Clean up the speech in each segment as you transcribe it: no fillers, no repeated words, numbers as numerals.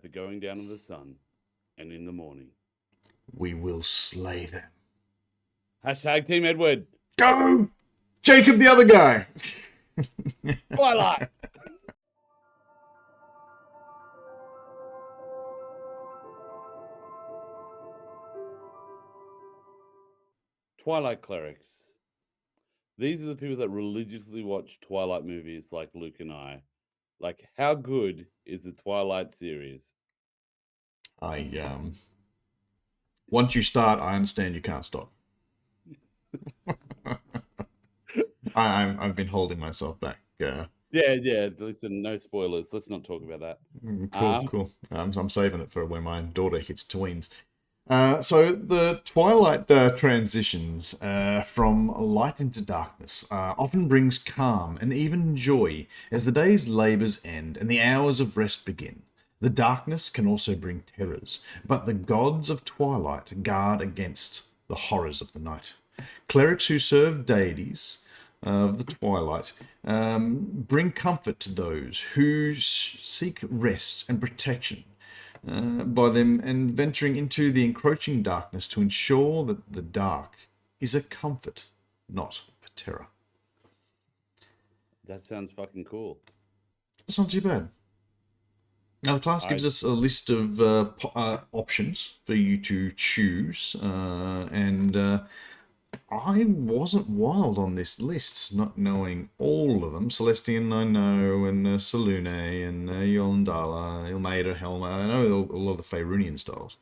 the going down of the sun and in the morning. We will slay them. Hashtag Team Edward. Go! Jacob the other guy! Twilight. Twilight clerics. These are the people that religiously watch Twilight movies like Luke and I. Like, how good is the Twilight series? Once you start, I understand you can't stop. I've been holding myself back. Yeah. Listen, no spoilers. Let's not talk about that. Cool. I'm saving it for when my daughter hits tweens. So the Twilight transitions from light into darkness often brings calm and even joy as the day's labours end and the hours of rest begin. The darkness can also bring terrors, but the gods of Twilight guard against the horrors of the night. Clerics who serve deities of the Twilight bring comfort to those who seek rest and protection by them and venturing into the encroaching darkness to ensure that the dark is a comfort, not a terror. That sounds fucking cool. That's not too bad. Now, the class gives us a list of options for you to choose, and I wasn't wild on this list, not knowing all of them. Celestian, I know, and Salune, and Yolandala, Ilmaida, Helma. I know a lot of the Faerunian styles.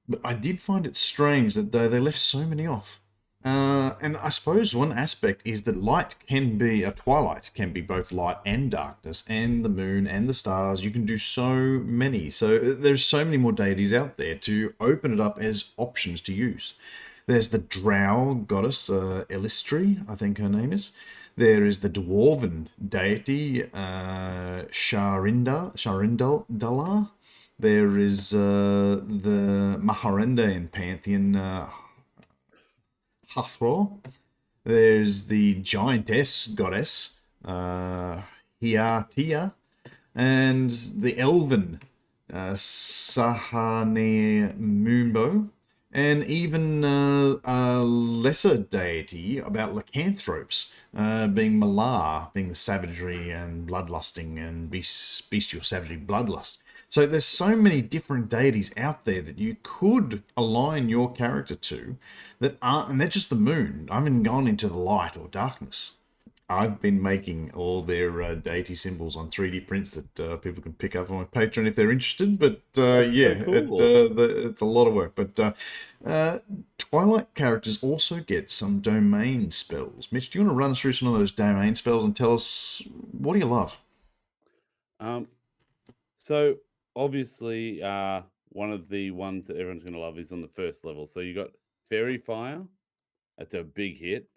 But I did find it strange that they left so many off. And I suppose one aspect is that light can be, a twilight can be both light and darkness, and the moon and the stars. You can do so many. So there's so many more deities out there to open it up as options to use. There's the drow goddess, Elistri, I think her name is. There is the dwarven deity, Sharindala. There is the Maharendain pantheon, Hathor. There's the giantess goddess, Hiatia. And the elven, Sahane Mumbo. And even a lesser deity about lycanthropes, being Malar, being the savagery and bloodlusting and bestial savagery bloodlust. So there's so many different deities out there that you could align your character to that aren't, and they're just the moon. I haven't gone into the light or darkness. I've been making all their deity symbols on 3D prints that people can pick up on my Patreon if they're interested. But yeah, cool. it's a lot of work. But Twilight characters also get some domain spells. Mitch, do you want to run us through some of those domain spells and tell us what do you love? So obviously, one of the ones that everyone's going to love is on the first level. So you got Fairy Fire. That's a big hit.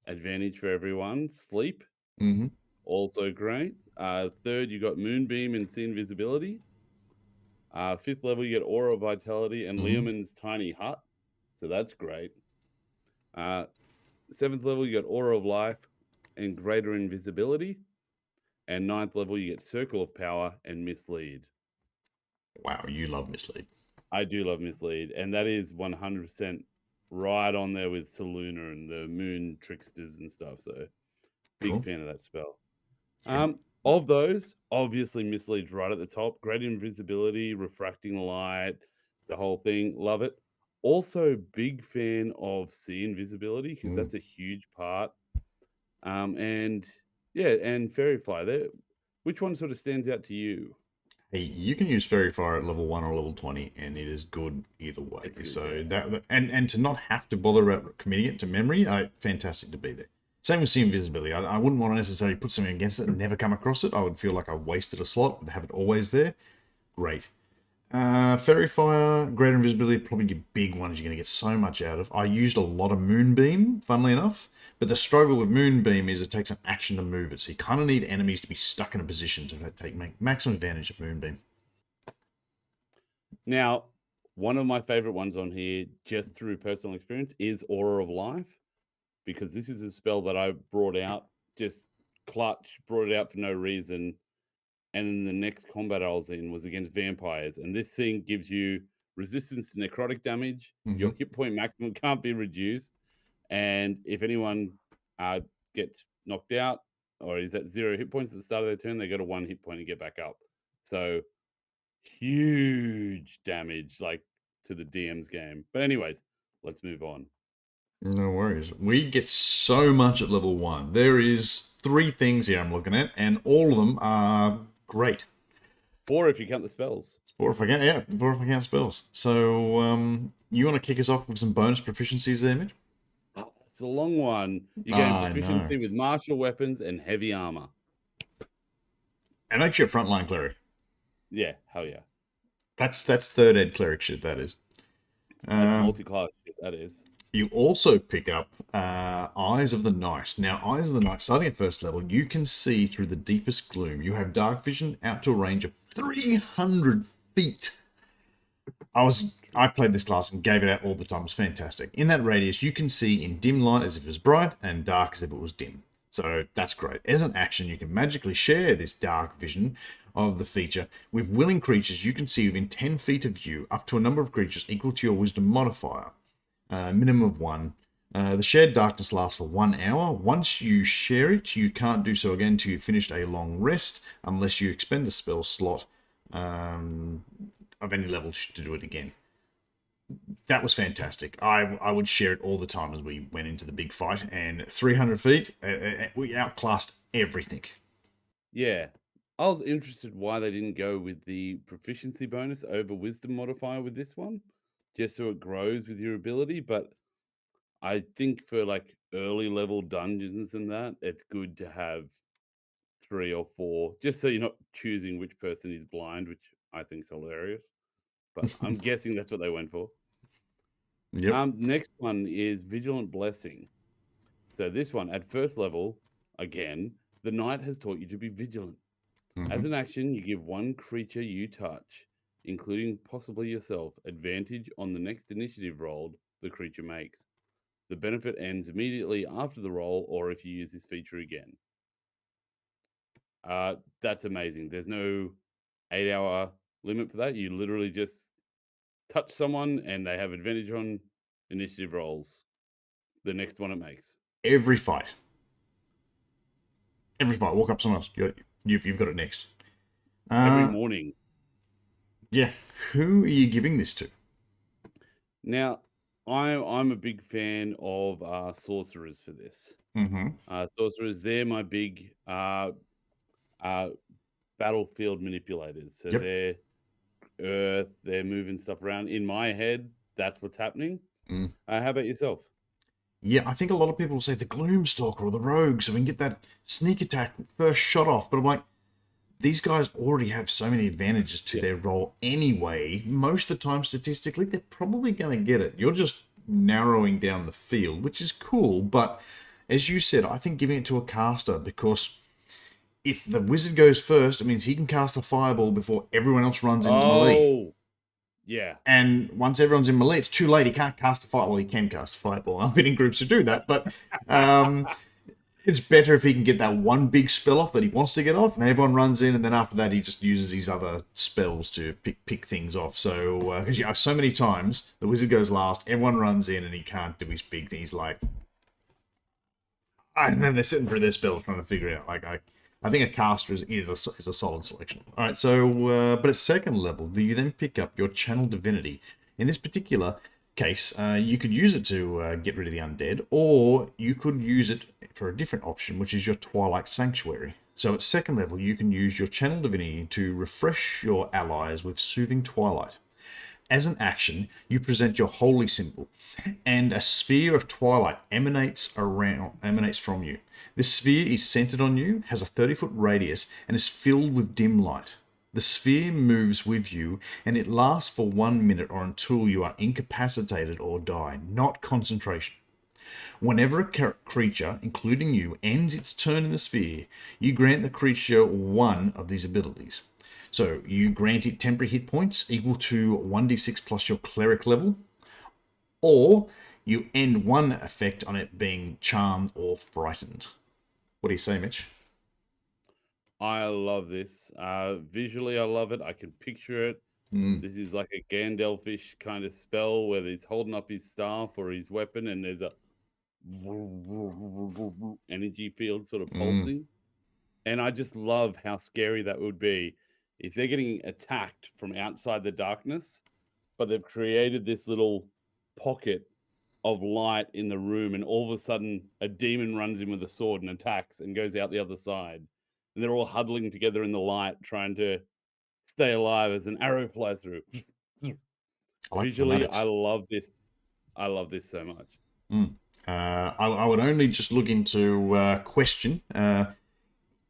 Advantage for everyone. Sleep. Mm-hmm. Also great. Third, you got Moonbeam and See Invisibility. Fifth level, you get Aura of Vitality and Leomund's Tiny Hut. So that's great. Seventh level, you got Aura of Life and Greater Invisibility. And ninth level, you get Circle of Power and Mislead. Wow, you love Mislead. I do love Mislead. And that is 100% right on there with Saluna and the Moon Tricksters and stuff. So big fan of that spell. Of those, obviously Mislead's right at the top. Great invisibility, refracting light, the whole thing. Love it. Also, big fan of See Invisibility because that's a huge part. And yeah, and Fairy Fly. There, which one sort of stands out to you? Hey, you can use Fairy Fire at level 1 or level 20, and it is good either way. Good, so yeah. that and to not have to bother about committing it to memory, fantastic to be there. Same with See Invisibility. I wouldn't want to necessarily put something against it and never come across it. I would feel like I wasted a slot, but have it always there. Great. Fairy Fire, Greater Invisibility, probably your big ones you're going to get so much out of. I used a lot of Moonbeam, funnily enough, but the struggle with Moonbeam is it takes an action to move it, so you kind of need enemies to be stuck in a position to make maximum advantage of Moonbeam. Now, one of my favorite ones on here, just through personal experience, is Aura of Life, because this is a spell that I brought out, just clutch, brought it out for no reason. and then the next combat I was in was against vampires, and this thing gives you resistance to necrotic damage. Your Mhm. hit point maximum can't be reduced, and if anyone gets knocked out or is at 0 hit points at the start of their turn, they go to 1 hit point and get back up. So huge damage, like to the DM's game. But anyways, let's move on. No worries. We get so much at level 1. There is 3 things here I'm looking at, and all of them are great. 4 if you count the spells. 4 if I count, yeah, 4 if I count spells. So, you want to kick us off with some bonus proficiencies there, Mitch? It's a long one. You gain I proficiency know. with martial weapons and heavy armor. And actually a frontline cleric. Yeah, hell yeah. That's third ed cleric shit, that is. That's multi-class shit, that is. You also pick up Eyes of the Night. Now, Eyes of the Night, starting at first level, you can see through the deepest gloom. You have dark vision out to a range of 300 feet. I played this class and gave it out all the time. It was fantastic. In that radius, you can see in dim light as if it was bright and dark as if it was dim. So that's great. As an action, you can magically share this dark vision of the feature with willing creatures you can see within 10 feet of you, up to a number of creatures equal to your wisdom modifier. Minimum of 1. The shared darkness lasts for 1 hour. Once you share it, you can't do so again until you've finished a long rest, unless you expend a spell slot of any level to do it again. That was fantastic. I would share it all the time as we went into the big fight, and 300 feet, we outclassed everything. Yeah. I was interested why they didn't go with the proficiency bonus over wisdom modifier with this one, just so it grows with your ability. But I think for like early level dungeons and that, it's good to have 3 or 4, just so you're not choosing which person is blind, which I think is hilarious. But I'm guessing that's what they went for. Yep. Next one is Vigilant Blessing. So this one, at first level, again, the knight has taught you to be vigilant. As an action, you give one creature you touch, including possibly yourself, advantage on the next initiative roll the creature makes. The benefit ends immediately after the roll, or if you use this feature again. That's amazing. There's no 8-hour limit for that. You literally just touch someone and they have advantage on initiative rolls. The next one it makes. Every fight. Walk up to someone else. You've got it next. Every morning. Yeah. Who are you giving this to? Now, I'm a big fan of sorcerers for this. Sorcerers, they're my big battlefield manipulators. So they're earth, they're moving stuff around. In my head, that's what's happening. How about yourself? Yeah, I think a lot of people say the Gloomstalker or the Rogue, so we can get that sneak attack first shot off. But I'm like, these guys already have so many advantages to their role anyway. Most of the time, statistically, they're probably going to get it. You're just narrowing down the field, which is cool. But as you said, I think giving it to a caster, because if the wizard goes first, it means he can cast a fireball before everyone else runs into melee. Yeah. And once everyone's in melee, it's too late. He can't cast the fireball. Well, he can cast the fireball. I've been in groups who do that, but it's better if he can get that one big spell off that he wants to get off, and everyone runs in, and then after that, he just uses his other spells to pick things off. So, because so many times the wizard goes last, everyone runs in, and he can't do his big thing. He's like, and then they're sitting through their spells trying to figure it out. Like, I think a caster is a solid selection. All right, so but at second level, you then pick up your Channel Divinity. In this particular case, you could use it to get rid of the undead, or you could use it for a different option, which is your Twilight Sanctuary. So at second level, you can use your Channel Divinity to refresh your allies with Soothing Twilight. As an action, you present your holy symbol, and a sphere of twilight emanates from you. This sphere is centered on you, has a 30-foot radius, and is filled with dim light. The sphere moves with you, and it lasts for 1 minute or until you are incapacitated or die, not concentration. Whenever a creature, including you, ends its turn in the sphere, you grant the creature one of these abilities. So you grant it temporary hit points equal to 1d6 plus your cleric level, or you end one effect on it being charmed or frightened. What do you say, Mitch? I love this. Visually, I love it. I can picture it. Mm, This is like a Gandalfish kind of spell where he's holding up his staff or his weapon, and there's a energy field sort of mm, pulsing. And I just love how scary that would be if they're getting attacked from outside the darkness, but they've created this little pocket of light in the room, and all of a sudden a demon runs in with a sword and attacks and goes out the other side. And they're all huddling together in the light, trying to stay alive as an arrow flies through. I like Visually, I thematics. love this. I love this so much. Mm. I would only just look into question.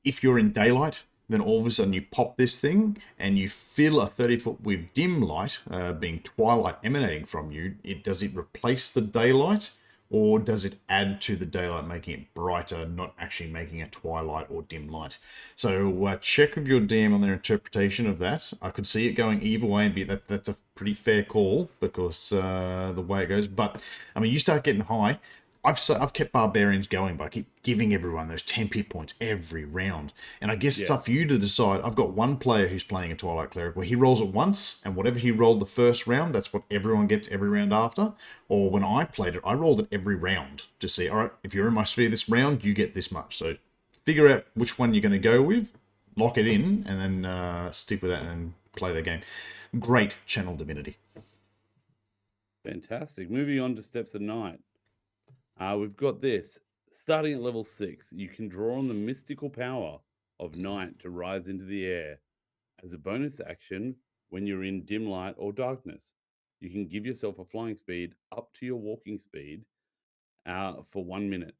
If you're in daylight, then all of a sudden you pop this thing and you fill a 30-foot with dim light, being twilight emanating from you. Does it replace the daylight, or does it add to the daylight, making it brighter, not actually making it twilight or dim light? So check with your DM on their interpretation of that. I could see it going either way and be that's a pretty fair call because the way it goes. But I mean, you start getting high. I've kept barbarians going, but I keep giving everyone those 10 hit points every round. And I guess it's Yeah. up for you to decide. I've got one player who's playing a Twilight Cleric where he rolls it once, and whatever he rolled the first round, that's what everyone gets every round after. Or when I played it, I rolled it every round to see, all right, if you're in my sphere this round, you get this much. So figure out which one you're going to go with, lock it in, and then stick with that and play the game. Great Channel Divinity. Fantastic. Moving on to Steps of Night. We've got this. Starting at level 6, you can draw on the mystical power of night to rise into the air. As a bonus action, when you're in dim light or darkness, you can give yourself a flying speed up to your walking speed for 1 minute.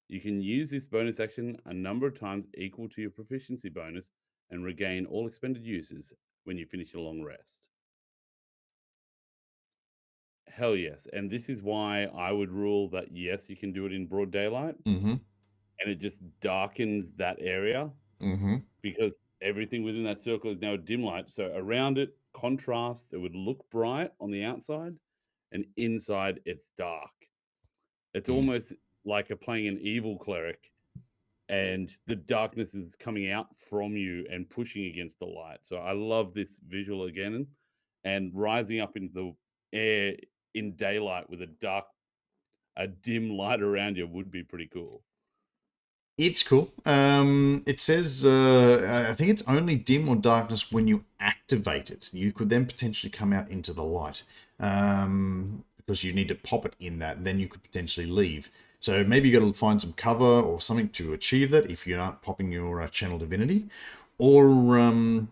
You can use this bonus action a number of times equal to your proficiency bonus and regain all expended uses when you finish a long rest. Hell yes. And this is why I would rule that yes, you can do it in broad daylight, Mm-hmm. and it just darkens that area Mm-hmm. because everything within that circle is now dim light. So around it, contrast, it would look bright on the outside, and inside it's dark. It's Mm. almost like playing an evil cleric, and the darkness is coming out from you and pushing against the light. So I love this visual again, and rising up into the air in daylight with a dim light around you would be pretty cool. It's cool. It says, I think it's only dim or darkness when you activate it. You could then potentially come out into the light because you need to pop it in that. Then you could potentially leave. So maybe you got to find some cover or something to achieve that if you're not popping your Channel Divinity. Or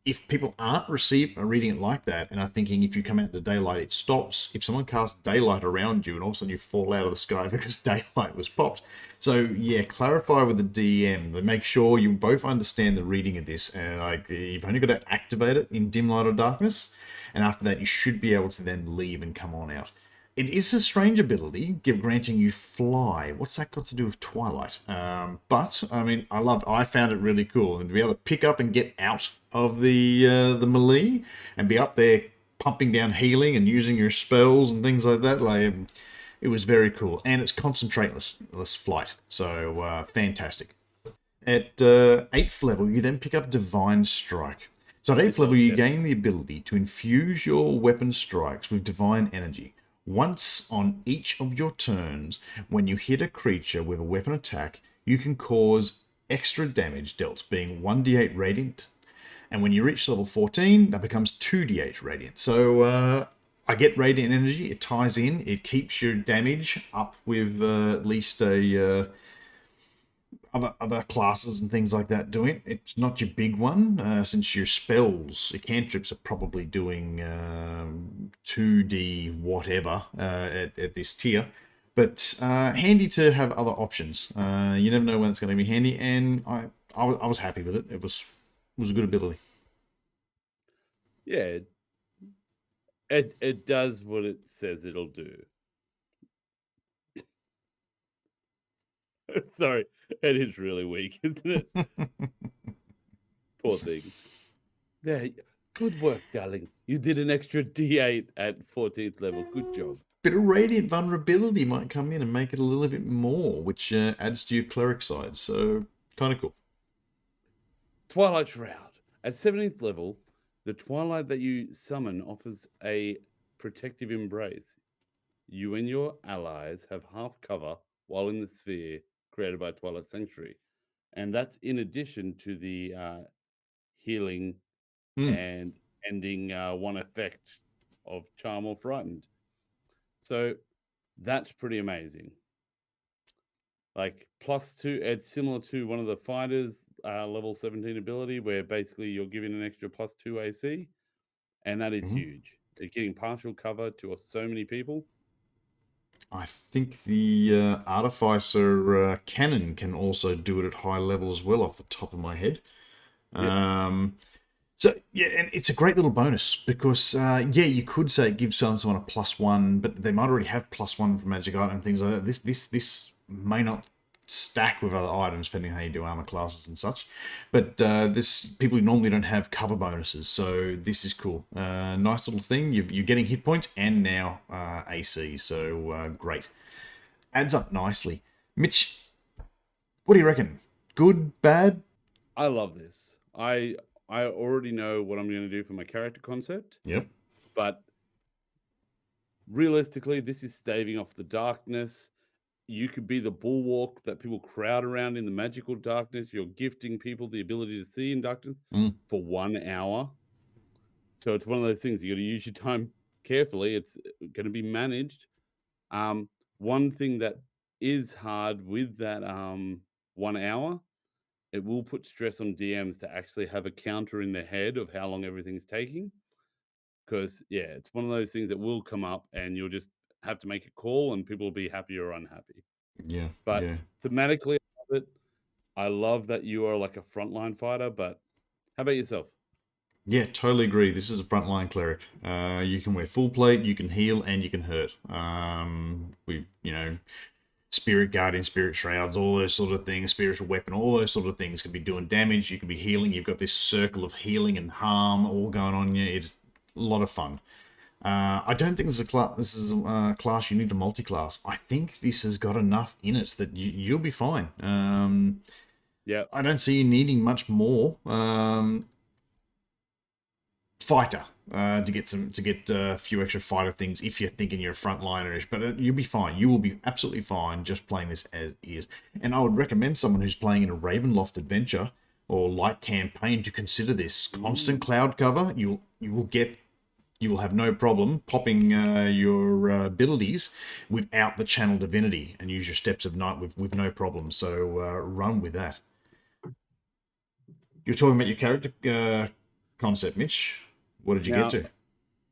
if people aren't reading it like that and are thinking if you come out into daylight, it stops. If someone casts daylight around you and all of a sudden you fall out of the sky because daylight was popped. So yeah, clarify with the DM, but make sure you both understand the reading of this. And like, you've only got to activate it in dim light or darkness, and after that, you should be able to then leave and come on out. It is a strange ability, granting you fly. What's that got to do with Twilight? But I mean, I found it really cool, and to be able to pick up and get out of the melee and be up there pumping down healing and using your spells and things like that. Like, it was very cool, and it's concentrateless flight, so fantastic. At 8th level, you then pick up Divine Strike. So at 8th level, you gain the ability to infuse your weapon strikes with divine energy. Once on each of your turns, when you hit a creature with a weapon attack, you can cause extra damage dealt, being 1d8 radiant. And when you reach level 14, that becomes 2d8 radiant. So I get radiant energy, it ties in, it keeps your damage up with at least other classes and things like that doing it. It's not your big one, since your spells, your cantrips are probably doing 2D whatever at this tier. But handy to have other options. You never know when it's going to be handy, and I was happy with it. It was a good ability. Yeah, it does what it says it'll do. Sorry, it is really weak, isn't it? Poor thing. Yeah, good work, darling. You did an extra D8 at 14th level. Good job. Bit of radiant vulnerability might come in and make it a little bit more, which adds to your cleric side. So kind of cool. Twilight Shroud. At 17th level, the Twilight that you summon offers a protective embrace. You and your allies have half cover while in the sphere created by Twilight Sanctuary. And that's in addition to the healing Hmm. and ending one effect of Charm or Frightened. So that's pretty amazing. Like +2, it's similar to one of the fighters level 17 ability, where basically you're giving an extra +2 AC, and that is Mhm. huge. It's getting partial cover to so many people. I think the Artificer cannon can also do it at high level as well, off the top of my head. Yep. So yeah, and it's a great little bonus because yeah, you could say it gives someone a +1, but they might already have +1 from magic item and things like that. This may not stack with other items depending on how you do armor classes and such. But this people normally don't have cover bonuses, so this is cool. Nice little thing. You're getting hit points and now AC, so great. Adds up nicely. Mitch, what do you reckon? Good, bad? I love this. I already know what I'm going to do for my character concept, Yep. but realistically, this is staving off the darkness. You could be the bulwark that people crowd around in the magical darkness. You're gifting people the ability to see in darkness Mm. for 1 hour. So it's one of those things you got to use your time carefully. It's going to be managed. One thing that is hard with that 1 hour, it will put stress on DMs to actually have a counter in their head of how long everything's taking. Because yeah, it's one of those things that will come up, and you'll just have to make a call, and people will be happy or unhappy. Yeah. But Yeah. thematically, I love it. I love that you are like a frontline fighter. But how about yourself? Yeah, totally agree. This is a frontline cleric. You can wear full plate, you can heal, and you can hurt. Spirit guardian, spirit shrouds, all those sort of things, spiritual weapon, all those sort of things can be doing damage. You can be healing. You've got this circle of healing and harm all going on. Yeah, it's a lot of fun. I don't think this is a class you need to multi-class. I think this has got enough in it that you'll be fine. Yeah, I don't see you needing much more. Fighter to get a few extra fighter things if you're thinking you're a frontliner-ish, but you'll be fine. You will be absolutely fine just playing this as is. And I would recommend someone who's playing in a Ravenloft adventure or light campaign to consider this. Constant cloud cover. You will have no problem popping your abilities without the channel divinity and use your steps of night with no problem. So run with that. You're talking about your character concept, Mitch. What did you get now to?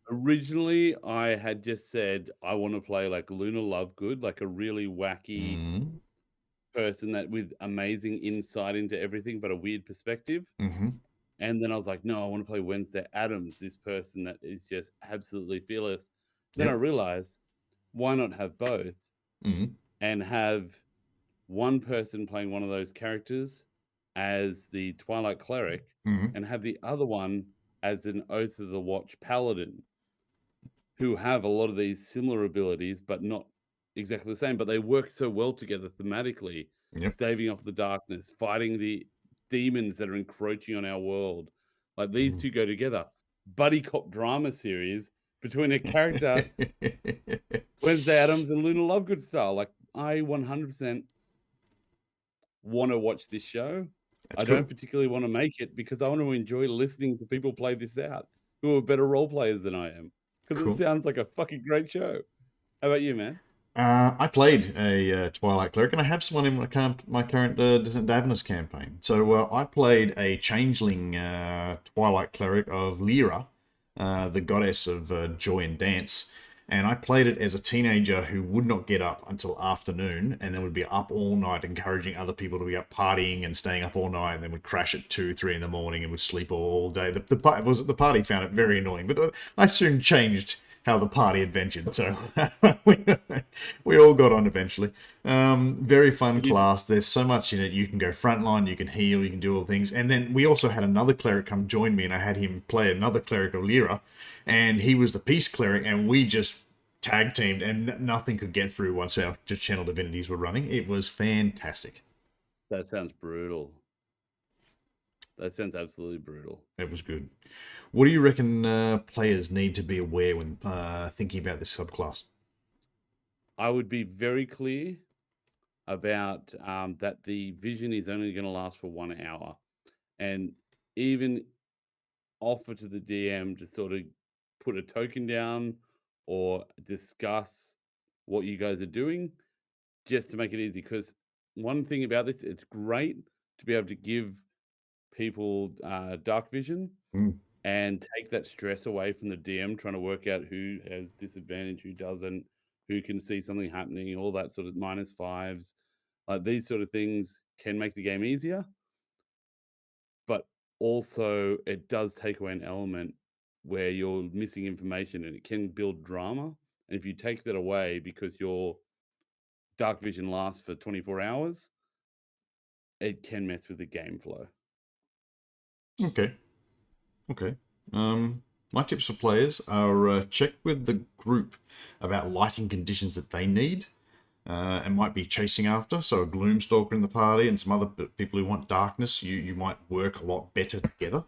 originally I had just said I want to play like Luna Lovegood, like a really wacky Mm-hmm. person that with amazing insight into everything, but a weird perspective. Mm-hmm. And then I was like, no, I want to play Wednesday Adams, this person that is just absolutely fearless. Then I Yep. realized, why not have both Mm-hmm. and have one person playing one of those characters as the Twilight Cleric Mm-hmm. and have the other one as an Oath of the Watch Paladin, who have a lot of these similar abilities, but not exactly the same. But they work so well together thematically, Yep. staving off the darkness, fighting the demons that are encroaching on our world. Like these two go together. Buddy cop drama series between a character, Wednesday Adams and Luna Lovegood style. Like I 100% want to watch this show. That's I don't cool. particularly want to make it because I want to enjoy listening to people play this out who are better role players than I am. Because it Cool. sounds like a fucking great show. How about you, man? I played a Twilight Cleric, and I have someone in my current Distant Davernus campaign. So I played a changeling Twilight Cleric of Lyra, the goddess of joy and dance. And I played it as a teenager who would not get up until afternoon and then would be up all night encouraging other people to be up partying and staying up all night and then would crash at 2, 3 in the morning and would sleep all day. The party found it very annoying, but I soon changed how the party adventured, so we all got on eventually. Very fun class. There's so much in it. You can go frontline, you can heal, you can do all things. And then we also had another cleric come join me, and I had him play another cleric of Lyra, and he was the peace cleric, and we just tag teamed, and nothing could get through once our channel divinities were running. It was fantastic. That sounds brutal. That sounds absolutely brutal. It was good. What do you reckon players need to be aware when thinking about this subclass? I would be very clear about that the vision is only going to last for 1 hour, and even offer to the DM to sort of put a token down or discuss what you guys are doing just to make it easy. Because one thing about this, it's great to be able to give people dark vision Mm. and take that stress away from the DM trying to work out who has disadvantage, who doesn't, who can see something happening, all that sort of -5s. Like these sort of things can make the game easier, but also it does take away an element where you're missing information and it can build drama. And if you take that away because your dark vision lasts for 24 hours, it can mess with the game flow. Okay. Okay. My tips for players are check with the group about lighting conditions that they need and might be chasing after. So a Gloomstalker in the party and some other people who want darkness, you might work a lot better together.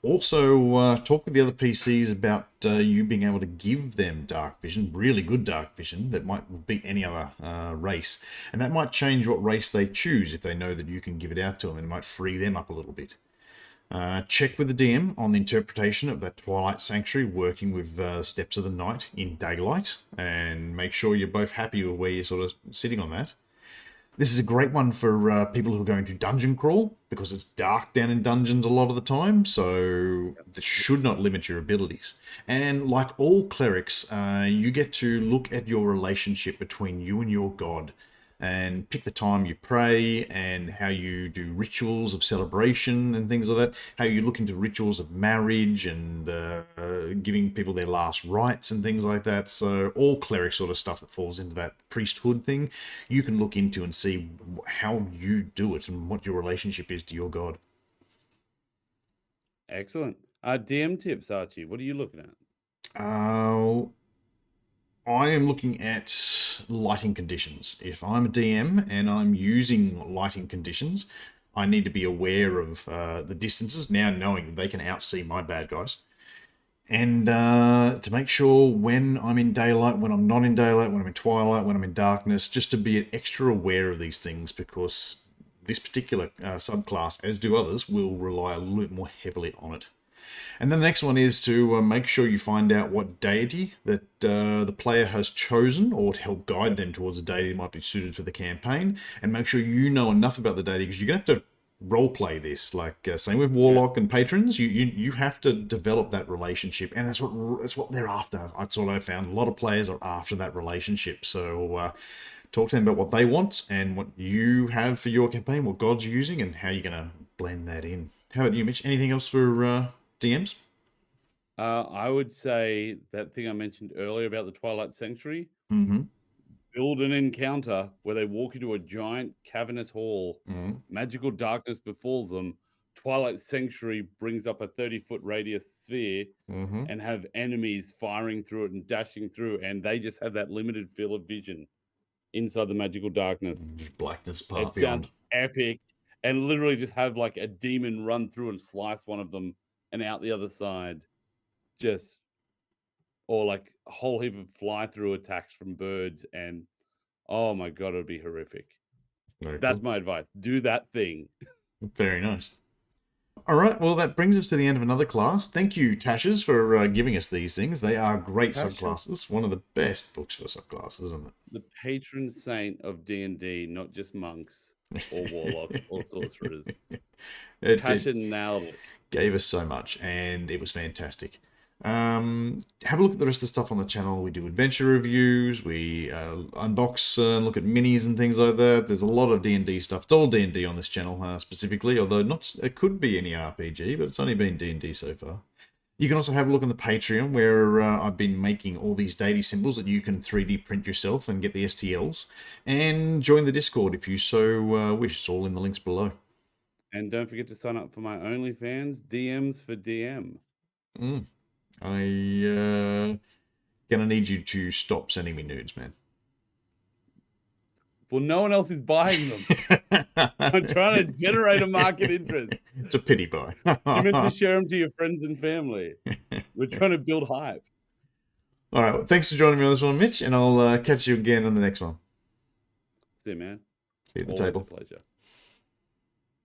Also, talk with the other PCs about you being able to give them dark vision, really good dark vision that might beat any other race. And that might change what race they choose if they know that you can give it out to them, and it might free them up a little bit. Check with the DM on the interpretation of that Twilight Sanctuary working with Steps of the Night in daylight, and make sure you're both happy with where you're sort of sitting on that. This is a great one for people who are going to dungeon crawl, because it's dark down in dungeons a lot of the time, so this should not limit your abilities. And like all clerics, you get to look at your relationship between you and your god, and pick the time you pray, and how you do rituals of celebration and things like that, how you look into rituals of marriage and giving people their last rites and things like that. So all cleric sort of stuff that falls into that priesthood thing, you can look into and see how you do it and what your relationship is to your god. Excellent. DM tips, Archie. What are you looking at? I am looking at lighting conditions. If I'm a DM and I'm using lighting conditions, I need to be aware of the distances, now knowing that they can outsee my bad guys. And to make sure when I'm in daylight, when I'm not in daylight, when I'm in twilight, when I'm in darkness, just to be extra aware of these things, because this particular subclass, as do others, will rely a little bit more heavily on it. And then the next one is to make sure you find out what deity that the player has chosen, or to help guide them towards a deity that might be suited for the campaign, and make sure you know enough about the deity, because you're going to have to role play this. Like same with warlock and patrons, you have to develop that relationship, and that's what they're after. That's what I found. A lot of players are after that relationship. So talk to them about what they want and what you have for your campaign, what gods you're using, and how you're going to blend that in. How about you, Mitch? Anything else for DMs? I would say that thing I mentioned earlier about the Twilight Sanctuary. Mm-hmm. Build an encounter where they walk into a giant cavernous hall. Mm-hmm. Magical darkness befalls them. Twilight Sanctuary brings up a 30-foot radius sphere Mm-hmm. and have enemies firing through it and dashing through, and they just have that limited field of vision inside the magical darkness. Just blackness far It sounds beyond. epic, and literally just have like a demon run through and slice one of them and out the other side. Just or like a whole heap of fly through attacks from birds, and oh my god, it'd be horrific. Very That's cool. my advice. Do that thing. Very nice. All right, well, that brings us to the end of another class. Thank you, Tashes, for giving us these things. They are great Tasha's subclasses. One of the best books for subclasses, isn't the patron saint of D&D, not just monks or warlocks or sorcerers. it? It Tasha nailed it. gave us so much, and it was fantastic. Have a look at the rest of the stuff on the channel. We do adventure reviews, we unbox and look at minis and things like that. There's a lot of D&D stuff. It's all D&D on this channel specifically, although not it could be any RPG, but it's only been D&D so far. You can also have a look on the Patreon, where I've been making all these deity symbols that you can 3D print yourself and get the STLs. And join the Discord if you so wish. It's all in the links below. And don't forget to sign up for my OnlyFans, DMs for DM. I gonna need you to stop sending me nudes, man. Well, no one else is buying them. I'm trying to generate a market interest. It's a pity buy. You meant to share them to your friends and family. We're trying to build hype. All right. Well, thanks for joining me on this one, Mitch, and I'll catch you again on the next one. See you, man. See you at the Always table. a pleasure.